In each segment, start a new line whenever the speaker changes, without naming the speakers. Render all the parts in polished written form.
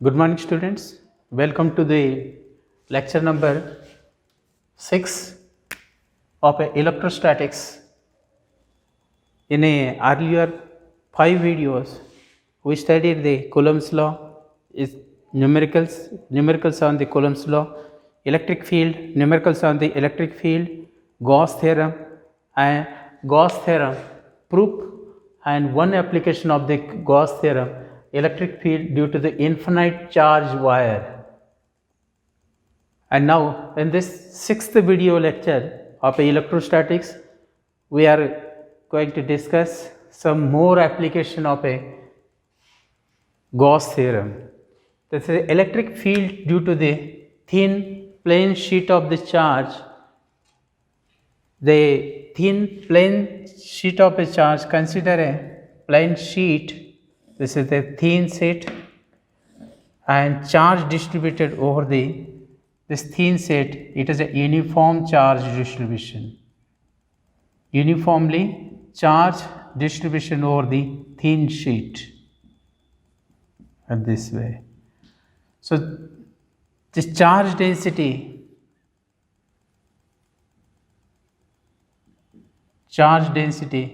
Good morning, students. Welcome to the lecture number 6 of electrostatics. In a earlier 5 videos, we studied the Coulomb's law, is numericals on the Coulomb's law, electric field, numericals on the electric field, Gauss theorem, and Gauss theorem proof, and one application of the Gauss theorem, electric field due to the infinite charge wire. And now in this 6th video lecture of electrostatics, we are going to discuss some more application of a Gauss theorem. This is electric field due to the thin plane sheet of the charge. The thin plane sheet of a charge, consider a plane sheet. This is the thin sheet and charge distributed over this thin sheet. It is a uniform charge distribution. Uniformly charge distribution over the thin sheet and this way. So this charge density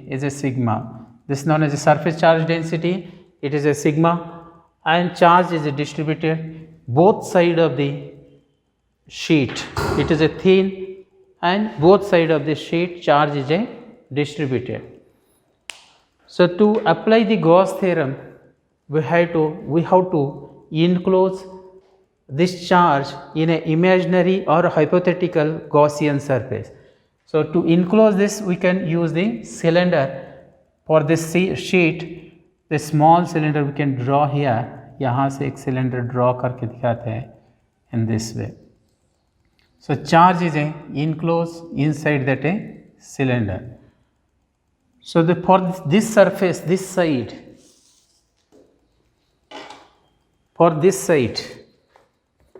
is a sigma. This is known as a surface charge density. It is a sigma, and charge is distributed both sides of the sheet. It is a thin, and both sides of the sheet charge is a distributed. So to apply the Gauss theorem, we have to enclose this charge in an imaginary or hypothetical Gaussian surface. So to enclose this, we can use the cylinder. For this sheet, the small cylinder we can draw here. यहाँ से एक cylinder draw करके दिखाते हैं in this way. So charge is enclosed inside that cylinder. So for this surface, this side,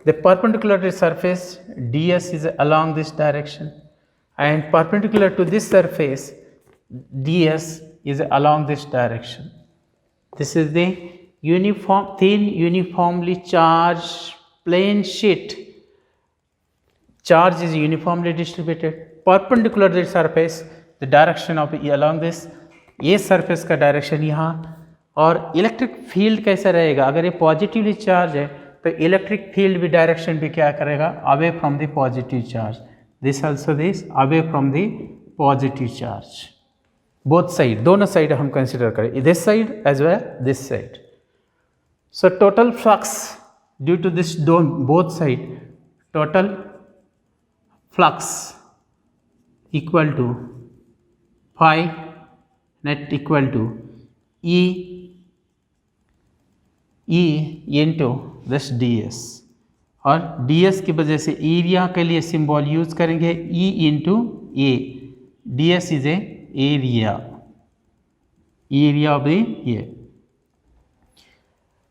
the perpendicular surface ds is along this direction, and perpendicular to this surface ds is along this direction. This is the thin uniformly charged plane sheet. Charge is uniformly distributed. Perpendicular to the surface, the direction of along this, ये surface का direction यहाँ. और electric field कैसा रहेगा? अगर ये positively charge है तो इलेक्ट्रिक फील्ड भी डायरेक्शन भी क्या करेगा? Away from the positive charge. This also this away from the positive charge. Both side, दोनों साइड हम कंसिडर करें, this side as well this side. So total flux due to this both side, total flux equal to phi net equal to E into this ds. और ds की वजह से area के लिए symbol use करेंगे E into A. ds is a area of the A.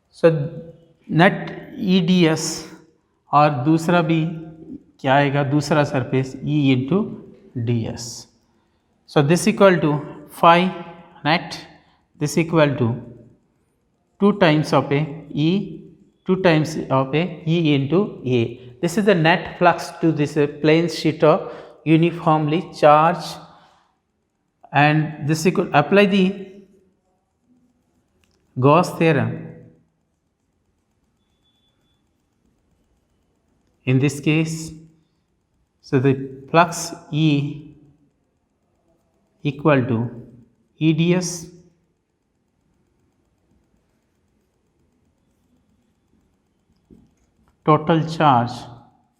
So net EDS, और दूसरा भी क्या आएगा? दूसरा surface E into ds. So this equal to phi net, this equal to 2 times of a E into A. This is the net flux to this plane sheet of uniformly charged, and this equal, apply the Gauss theorem. In this case, so the flux E equal to EDS total charge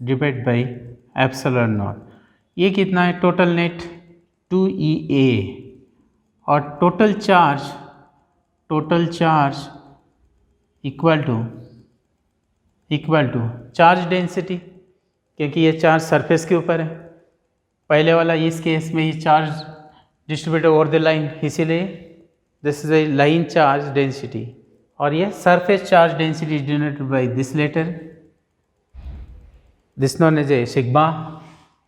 divided by epsilon naught. ये कितना है? Total net 2EA, और total charge equal to charge density, क्योंकि ये charge surface के ऊपर है. पहले वाला इस केस में ये charge distributed over the line, इसीलिए this is a line charge density, और ये surface charge density is denoted by this letter, this known as a sigma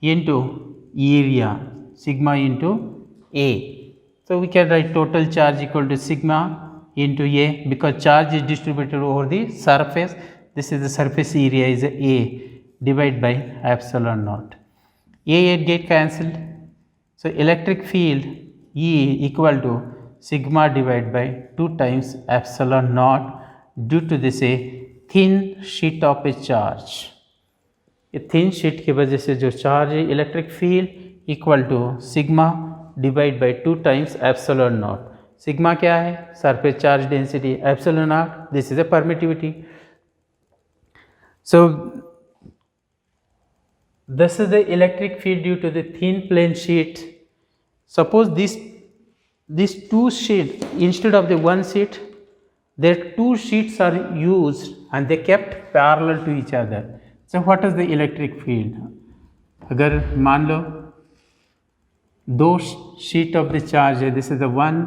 into area, sigma into A. So we can write total charge equal to sigma into A, because charge is distributed over the surface. this is the surface area is A divided by epsilon naught. A get cancelled, so electric field E equal to sigma divided by 2 times epsilon naught due to this a thin sheet of a charge. ये thin sheet की वजह से जो charge है electric field equal to sigma divide by 2 times epsilon naught. Sigma क्या है? Surface charge density. Epsilon naught, this is a permittivity. So this is the electric field due to the thin plane sheet. Suppose these two sheets, instead of the one sheet, their two sheets are used and they kept parallel to each other. So what is the electric field? अगर मान लो दो sheet of the charge है, this is the one,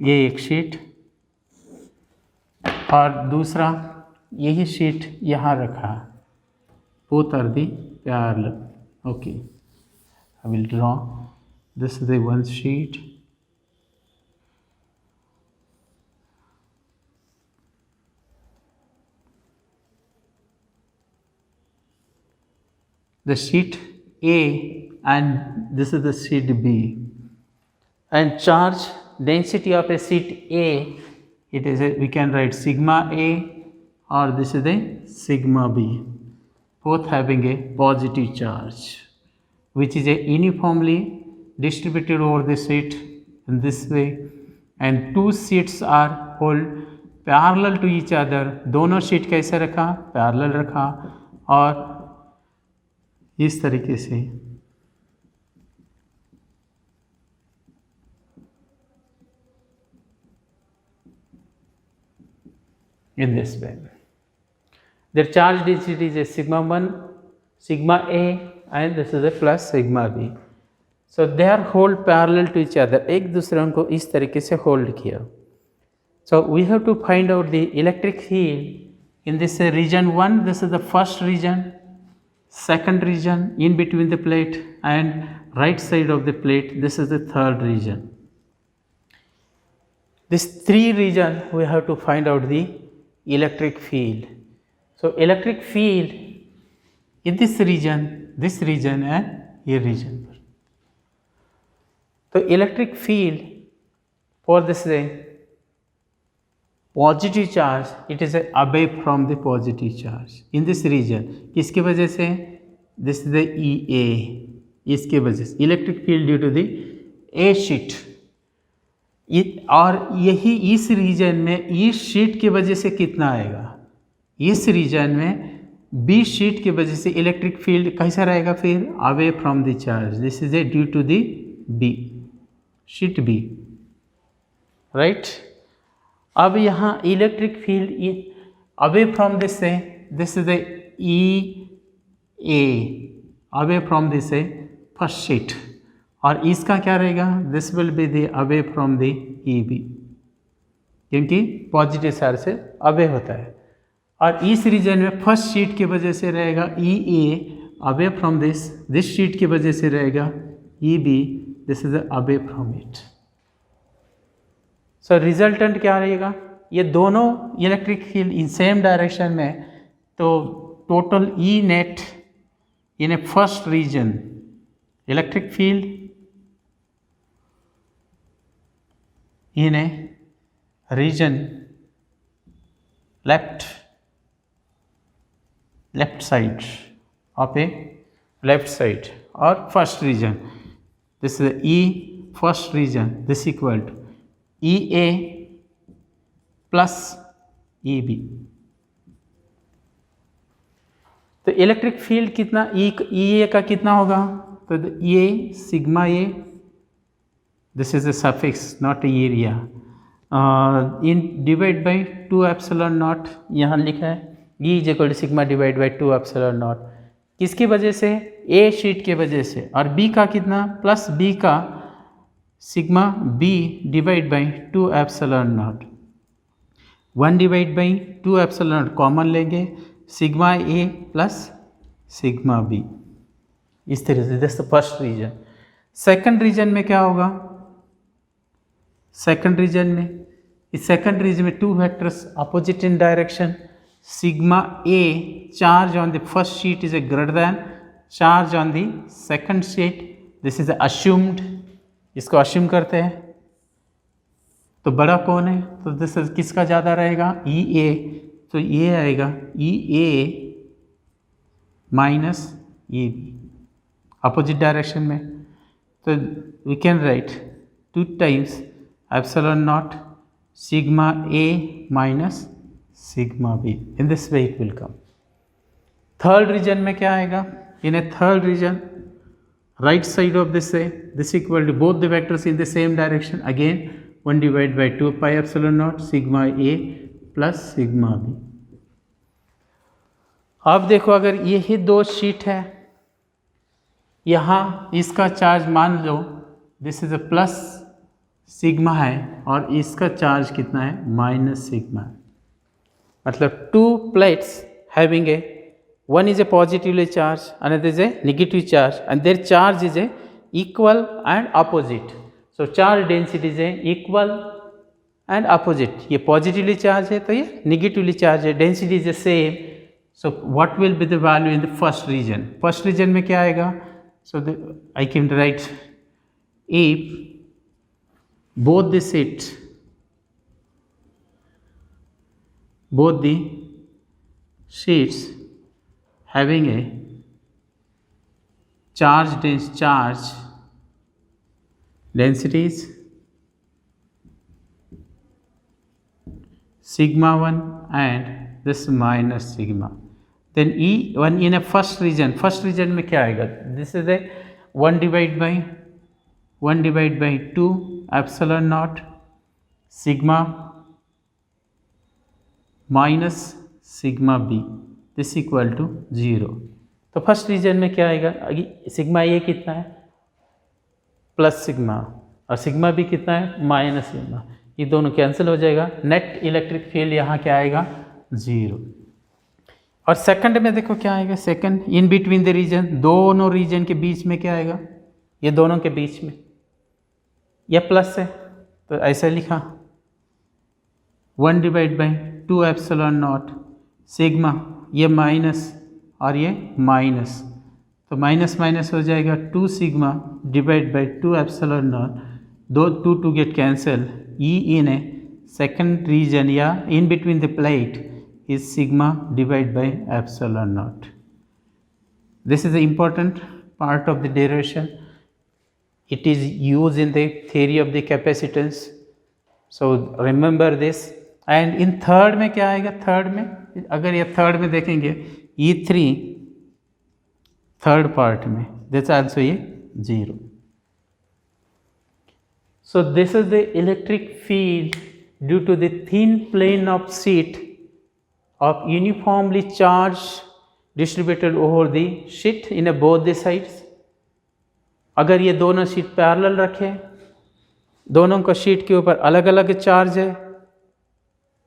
ये एक sheet और दूसरा यही sheet यहाँ रखा. both are the parallel. Okay, I will draw. This is the one sheet. The sheet A and this is the sheet B. And charge density of a sheet A, it is we can write sigma A, or this is the sigma B, both having a positive charge which is a uniformly distributed over the sheet in this way, and two sheets are hold parallel to each other. दोनों sheet कैसे रखा? parallel रखा और इस तरीके से in this way. Their charge density is a sigma 1, sigma A, and this is a plus sigma B. So they are hold parallel to each other. एक दूसरे को इस तरीके से hold किया. So we have to find out the electric field in this region 1. This is the first region, second region in between the plate, and right side of the plate. This is the third region. This three region we have to find out the electric field. So electric field in this region and ये region पर. तो electric field for this positive charge, it is away from the positive charge in this region. किसकी वजह से? This is the EA. इसके वजह से electric field due to the A sheet. और यही इस रीजन में इस शीट की वजह से कितना आएगा? इस रीजन में बी शीट की वजह से इलेक्ट्रिक फील्ड कैसा रहेगा? फिर away from the charge. This is a due to the B sheet B, right. अब यहाँ electric field away from this से, this is the E A away from this से फर्स्ट शीट, और इसका क्या रहेगा? This will be the away from the E B, क्योंकि positive charge से अवे होता है. और इस रीजन में फर्स्ट शीट की वजह से रहेगा E A away from this sheet की वजह से रहेगा E B, this is away from it. So resultant क्या रहेगा? ये दोनों electric field in same direction में, तो total E net in a first region electric field in a region left side of a left side or first region. This is the E first region. This equal to EA plus EB. तो electric field कितना EA का कितना होगा? तो ये sigma A, this is a suffix not area, in divide by 2 epsilon naught यहाँ लिखा है. E is equal to sigma divide by 2 epsilon naught. किसकी वजह से? A शीट की वजह से. और B का कितना? प्लस B का sigma B divide by 2 epsilon naught. 1 divide by 2 epsilon naught common लेंगे, sigma A plus sigma B. इस तरह से this first region. Second region में क्या होगा? सेकंड रीजन में इस सेकंड रीजन में two vectors opposite in direction, sigma A charge on the first sheet is a greater than charge on the second sheet, this is assumed, इसको अश्यूम करते हैं। तो बड़ा कौन है, तो दिस किसका ज़्यादा रहेगा, ई ए, तो ये आएगा E A minus E B opposite direction में। तो we can write 2 times epsilon naught sigma A minus sigma B, in this way it will come. Third region में क्या आएगा, in a third region right side of this equal to both the vectors in the same direction, again 1 divided by 2 pi epsilon naught sigma a plus sigma b। अब देखो अगर ये ही दो sheet है, यहाँ इसका चार्ज मान लो this is a plus sigma है और इसका चार्ज कितना है, माइनस सिग्मा है। मतलब to plates having a, one is a positively charged, another is a negative charge, and their charge is a equal and opposite. So charge density is a equal and opposite. ये positively charged है तो ये negatively charged है, density is the same. So what will be the value in the first region? First region में क्या आएगा? So I can write if both the sheets, having a charge densities sigma 1 and this minus sigma, then E1 in a first region में क्या आएगा, this is a 1 divided by 2 epsilon naught sigma minus sigma b, this equal to 0। तो first reason में क्या आएगा, sigma ए कितना है, plus sigma, और सिग्मा बी कितना है, माइनस सिग्मा, ये दोनों कैंसिल हो जाएगा, नेट इलेक्ट्रिक फील्ड यहाँ क्या आएगा, 0। और सेकंड में देखो क्या आएगा, second in between the region, दोनों रीजन के बीच में क्या आएगा, ये दोनों के बीच में, यह प्लस है तो ऐसे लिखा 1 divide by 2 epsilon naught sigma, ये माइनस और ये माइनस, तो माइनस माइनस हो जाएगा 2 sigma divide by 2 epsilon not, दो 2 गेट कैंसिल, ई इन ए सेकंड रीजन या इन between the plate is sigma divide by epsilon naught. This is the important part of the derivation, it is used in the theory of the capacitance, so remember this। and in third में क्या आएगा, third में अगर ये third में देखेंगे E3 third part में, this also ये 0। so this is the electric field due to the thin plane of sheet of uniformly charged distributed over the sheet in both the sides। अगर ये दोनों शीट पैरेलल रखें, दोनों का sheet के ऊपर अलग अलग चार्ज है,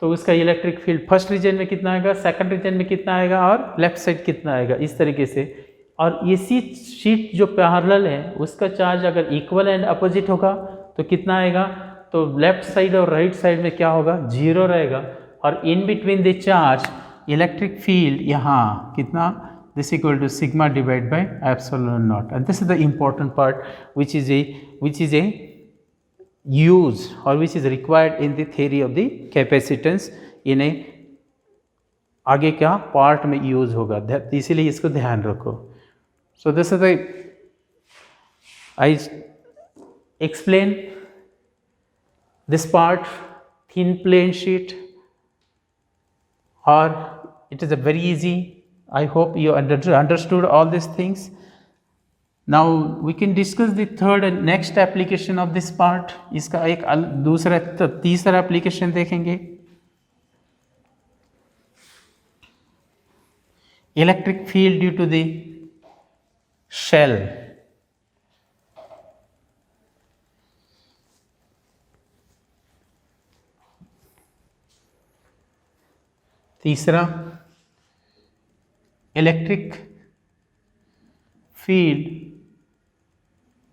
तो उसका इलेक्ट्रिक फील्ड फर्स्ट रीजन में कितना आएगा, सेकंड रीजन में कितना आएगा और लेफ्ट साइड कितना आएगा, इस तरीके से। और इसी शीट जो पैरेलल है उसका चार्ज अगर इक्वल एंड अपोजिट होगा तो कितना आएगा, तो लेफ्ट साइड और राइट साइड में क्या होगा, 0 रहेगा। और इन between the charge electric field यहाँ कितना, this equal to sigma divided by epsilon naught, and this is the important part which is a use or which is required in the theory of the capacitance in a आगे क्या part में use होगा, इसीलिए इसको ध्यान रखो। so this is the I explain this part, thin plane sheet, or it is a very easy, I hope you understood all these things। now we can discuss the third and next application of this part। इसका एक दूसरा तीसरा application देखेंगे, electric field due to the shell. तीसरा electric field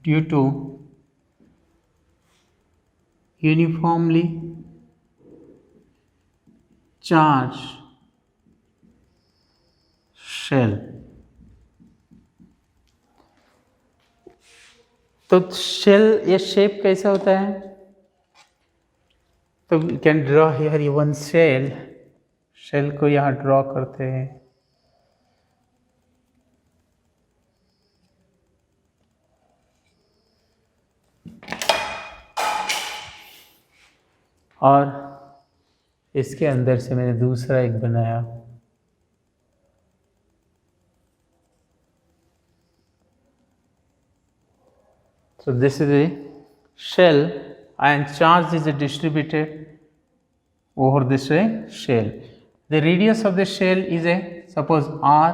due to uniformly charge shell. तो shell ये shape कैसा होता है? तो we can draw here one shell. Shell को यहाँ ड्रॉ करते हैं। और इसके अंदर से मैंने दूसरा एक बनाया। So this is a shell and charge is distributed over this shell. The radius of the shell is a suppose r,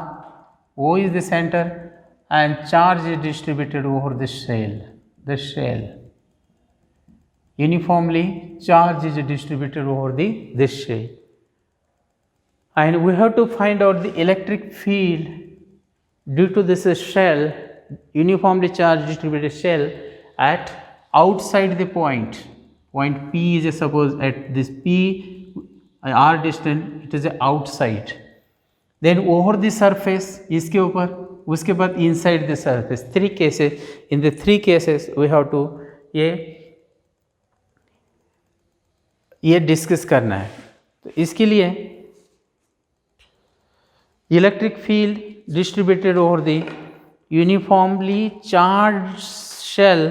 O is the center and charge is distributed over the shell. The shell uniformly charge is distributed over this shell, and we have to find out the electric field due to this shell, uniformly charged distributed shell at outside the point P is a suppose at this P r distance, it is a outside, then over the surface इसके ऊपर, उसके बाद inside the surface. Three cases, in the three cases we have to ये discuss करना है। तो इसके लिए electric field distributed over the uniformly charged shell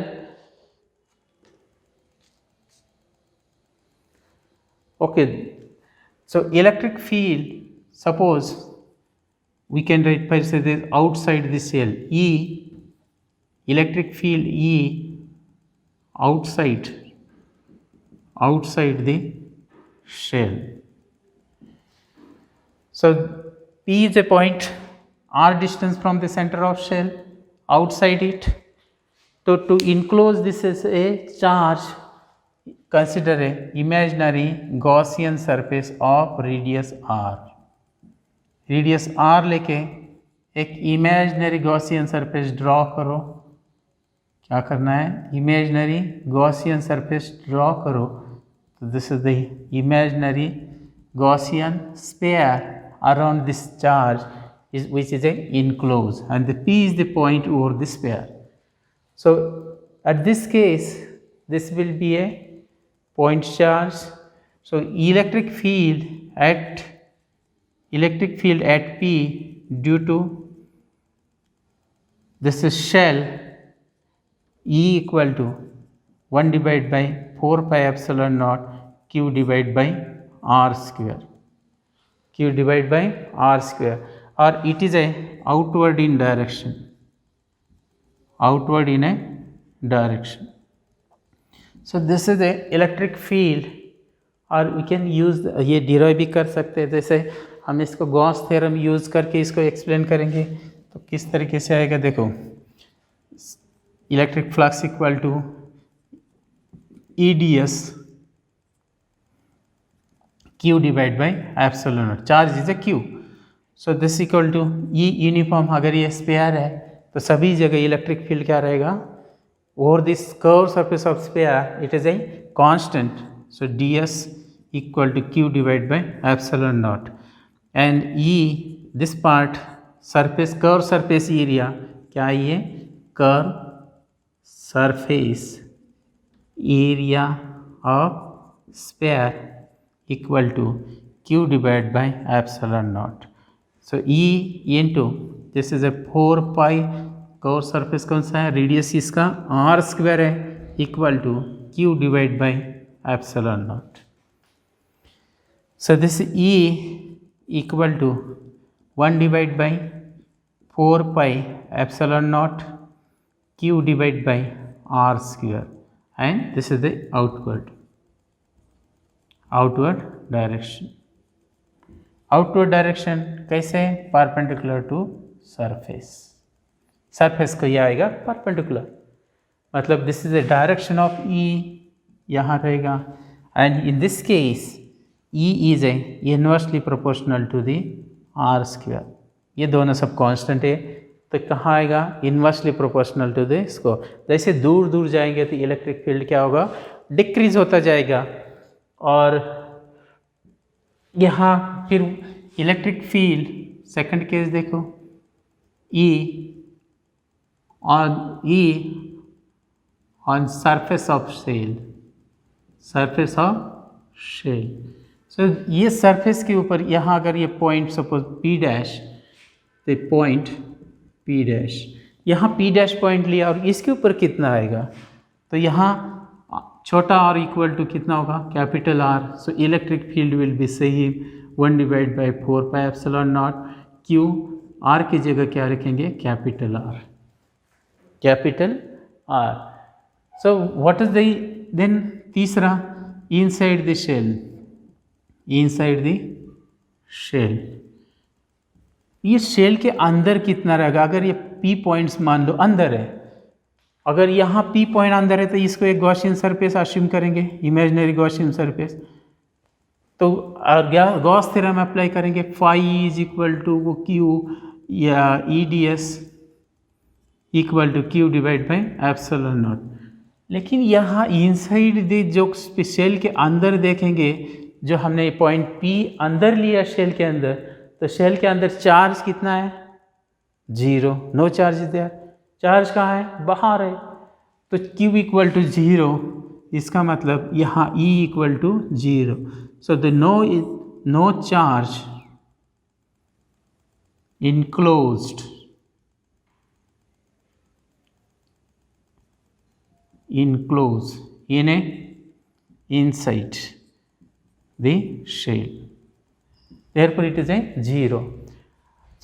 so electric field, suppose we can write by say this outside the shell E, electric field E outside the shell. So P is a point, r distance from the center of shell, outside it. So to enclose this as a charge, consider a imaginary Gaussian surface of radius r. Radius r लेके एक imaginary Gaussian surface draw करो। क्या करना है? Imaginary Gaussian surface draw करो। So this is the imaginary Gaussian sphere around this charge which is a enclosed, and the P is the point over the sphere. So at this case this will be a point charge. So electric field at P due to this is shell E equal to 1 divided by 4 pi epsilon naught Q divided by R square. Q divided by R square, or it is a outward in direction. Outward in a direction. So this is the electric field, और we can use ये derive भी कर सकते हैं। जैसे हम इसको Gauss theorem use करके इसको एक्सप्लेन करेंगे तो किस तरीके से आएगा। देखो, electric flux equal to EDS Q divided by epsilon naught, charge is a Q. So this equal to E uniform, अगर ये स्पेयर है तो सभी जगह इलेक्ट्रिक फील्ड क्या रहेगा? over this curved surface of sphere it is a constant. So ds equal to Q divided by epsilon naught, and E this part surface curved surface area क्या है? ये curved surface area of sphere equal to Q divided by epsilon naught. So E into this is a 4 pi curve surface कौन सा है? Radius इसका r square है, equal to Q divide by epsilon naught. So this E equal to 1 divide by 4 pi epsilon naught Q divide by r square, and this is the outward direction. Outward direction कैसे? Perpendicular to surface. Surface को यह आएगा perpendicular, मतलब this is the direction of E, यहाँ रहेगा, and in this case E is a inversely proportional to the r square. ये दोनों सब कांस्टेंट है, तो कहाँ आएगा? Inversely proportional to the square. जैसे दूर दूर जाएंगे तो इलेक्ट्रिक फील्ड क्या होगा? डिक्रीज होता जाएगा, और यहाँ फिर इलेक्ट्रिक फील्ड, सेकंड केस देखो, E on surface of shell, surface of shell. So ये सरफेस के ऊपर यहाँ अगर ये पॉइंट सपोज P डैश, तो पॉइंट P डैश, यहाँ P डैश पॉइंट लिया और इसके ऊपर कितना आएगा, तो यहाँ छोटा r इक्वल टू कितना होगा, capital R. So electric field will be सही 1 divide by 4 pi epsilon naught Q. R की जगह क्या रखेंगे, capital R, capital R. So what is the then तीसरा, inside the shell, inside the shell, ये shell के अंदर कितना रहेगा. अगर ये P पॉइंट्स मान लो अंदर है, अगर यहाँ P पॉइंट अंदर है तो इसको एक गॉसियन सरफेस अज्यूम करेंगे, इमेजिनरी गॉसियन सरफेस. तो गॉस थ्योरम अप्लाई करेंगे, फाई इज इक्वल टू वो Q या EDS equal to Q divide by epsilon naught. लेकिन यहाँ इनसाइड द जो शेल के अंदर देखेंगे, जो हमने पॉइंट P अंदर लिया शेल के अंदर, तो शेल के अंदर चार्ज कितना है, 0, नो चार्ज देयर. चार्ज कहाँ है, बाहर है. तो Q इक्वल टू 0, इसका मतलब यहाँ E equal to 0. So the no charge enclosed in a inside the shell, therefore it is a 0.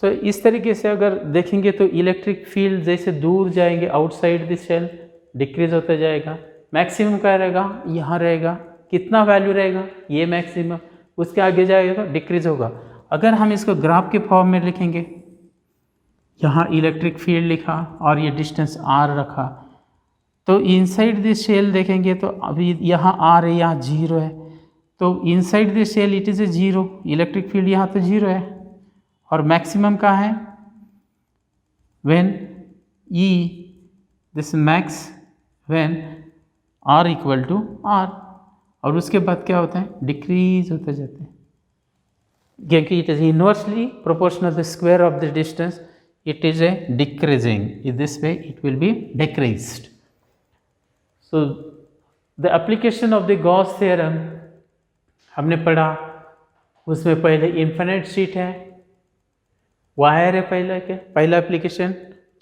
सो इस तरीके से अगर देखेंगे तो इलेक्ट्रिक फील्ड जैसे दूर जाएंगे आउटसाइड द शेल डिक्रीज होता जाएगा. मैक्सिमम क्या रहेगा, यहाँ रहेगा. कितना वैल्यू रहेगा, ये मैक्सिमम. उसके आगे जाएगा तो डिक्रीज होगा. अगर हम इसको ग्राफ के फॉर्म में लिखेंगे, यहाँ इलेक्ट्रिक फील्ड लिखा और ये डिस्टेंस R रखा, तो इनसाइड द शेल देखेंगे तो अभी यहाँ R है, यहाँ 0 है. तो inside the shell it is a 0, electric field यहाँ तो 0 है. और मैक्सिमम कहाँ है, when E this max when R equal to R. और उसके बाद क्या होता है, डिक्रीज होते जाते हैं, क्योंकि it is inversely proportional the square of the distance, it is a decreasing. In this way it will be decreased. So the application of the Gauss theorem हमने पढ़ा. उसमें पहले इन्फिनिट शीट है, वायर है पहला application,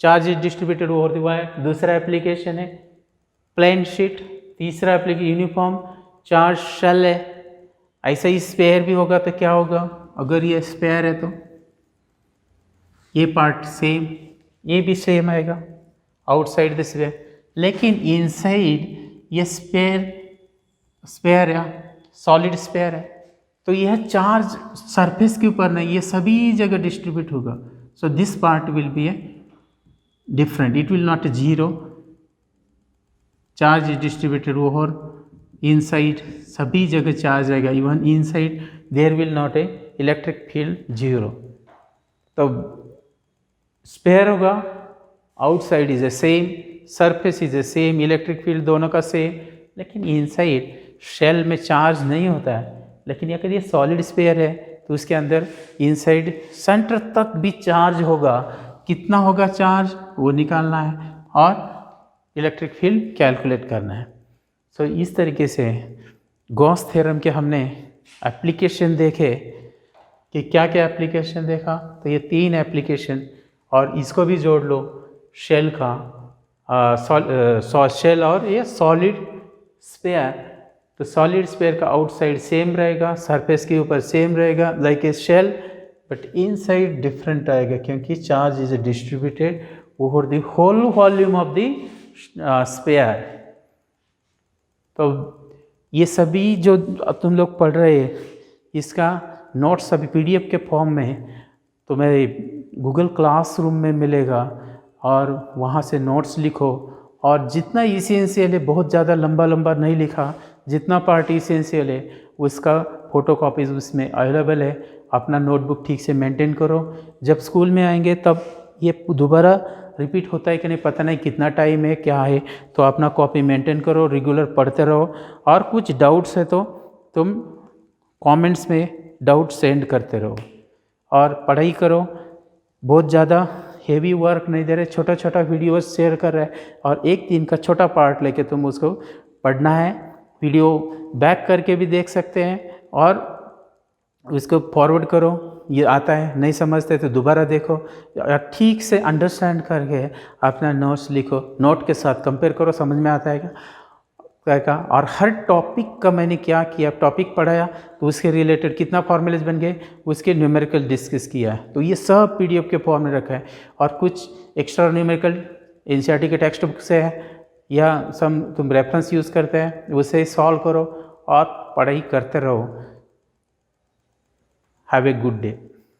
charge is distributed over the wire. दूसरा application है plane sheet. तीसरा एप्लीकेशन यूनिफॉर्म चार्ज शेल है. ऐसा ही स्पेयर भी होगा तो क्या होगा, अगर ये स्पेयर है तो ये पार्ट सेम, ये भी सेम आएगा आउटसाइड दिस वे. लेकिन इनसाइड ये स्पेयर है, सॉलिड स्पेयर है, तो यह चार्ज सरफेस के ऊपर नहीं, ये सभी जगह डिस्ट्रीब्यूट होगा. So this part will be a different, it will not 0. Charge is distributed over inside, सभी जगह चार्ज रहेगा. Even inside there will not a electric field 0. तो स्पेयर होगा, outside is a same, surface is a same, electric field दोनों का same. लेकिन inside shell में charge नहीं होता है. लेकिन अगर ये सॉलिड स्पेयर है तो उसके अंदर इनसाइड सेंटर तक भी चार्ज होगा. कितना होगा चार्ज, वो निकालना है और इलेक्ट्रिक फील्ड कैलकुलेट करना है. सो इस तरीके से गॉस थ्योरम के हमने एप्लीकेशन देखे कि क्या क्या एप्लीकेशन देखा. तो ये 3 एप्लीकेशन, और इसको भी जोड़ लो, शेल का शेल और ये सॉलिड स्पेयर. तो सॉलिड स्पेयर का आउटसाइड सेम रहेगा, सरफेस के ऊपर सेम रहेगा like a shell, but inside different आएगा क्योंकि charge is distributed over the whole volume of the sphere. तो ये सभी जो तुम लोग पढ़ रहे हैं, इसका नोट्स अभी PDF के फॉर्म में तुम्हें गूगल क्लासरूम में मिलेगा, और वहाँ से नोट्स लिखो. और जितना इसेंशियल है, बहुत ज़्यादा लंबा लंबा नहीं लिखा, जितना पार्ट इसेंशियल है उसका फ़ोटोकॉपीज़ उसमें अवेलेबल है. अपना नोटबुक ठीक से मेंटेन करो. जब स्कूल में आएंगे तब ये दोबारा रिपीट होता है कि नहीं पता नहीं, कितना टाइम है क्या है, तो अपना कॉपी मेंटेन करो, रेगुलर पढ़ते रहो. और कुछ डाउट्स है तो तुम कमेंट्स में डाउट सेंड करते रहो और पढ़ाई करो। बहुत ज़्यादा हेवी वर्क नहीं दे रहे, छोटा छोटा वीडियोस शेयर कर रहे हैं और एक दिन का छोटा पार्ट लेके तुम उसको पढ़ना है। वीडियो बैक करके भी देख सकते हैं और उसको फॉरवर्ड करो, ये आता है, नहीं समझते तो दोबारा देखो, ठीक से अंडरस्टैंड करके अपना नोट्स लिखो, नोट के साथ कंपेयर करो, समझ में आता है क्या। और हर टॉपिक का मैंने क्या किया, टॉपिक पढ़ाया तो उसके रिलेटेड कितना फॉर्मूलेज बन गए, उसके न्यूमेरिकल डिस्कस किया है। तो ये सब पीडीएफ के फॉर्म में रखा है और कुछ एक्स्ट्रा न्यूमेरिकल एनसीईआरटी के टेक्स्ट बुक से है या तुम रेफरेंस यूज़ करते हैं, उसे सॉल्व करो और पढ़ाई करते रहो। Have a good day.